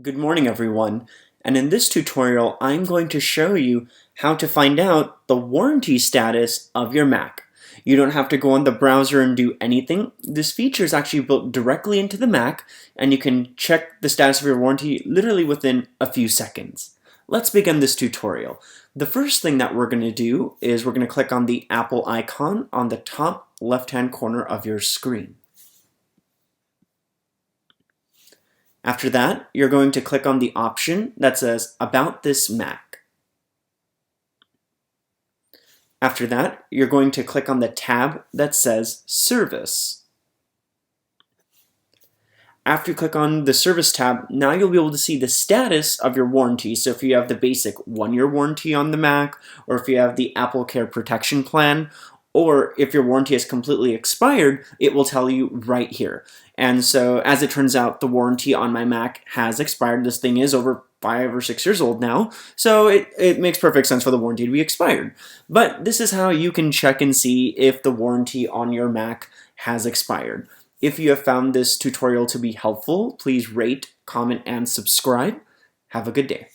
Good morning, everyone, and in this tutorial I'm going to show you how to find out the warranty status of your Mac. You don't have to go on the browser and do anything. This feature is actually built directly into the Mac, and you can check the status of your warranty literally within a few seconds. Let's begin this tutorial. The first thing that we're going to do is we're going to click on the Apple icon on the top left-hand corner of your screen. After that, you're going to click on the option that says About this Mac. After that, you're going to click on the tab that says Service. After you click on the Service tab, now you'll be able to see the status of your warranty. So if you have the basic 1-year warranty on the Mac, or if you have the Apple Care Protection Plan, or if your warranty has completely expired, it will tell you right here. And so as it turns out, the warranty on my Mac has expired. This thing is over 5 or 6 years old now, so it makes perfect sense for the warranty to be expired. But this is how you can check and see if the warranty on your Mac has expired. If you have found this tutorial to be helpful, please rate, comment, and subscribe. Have a good day.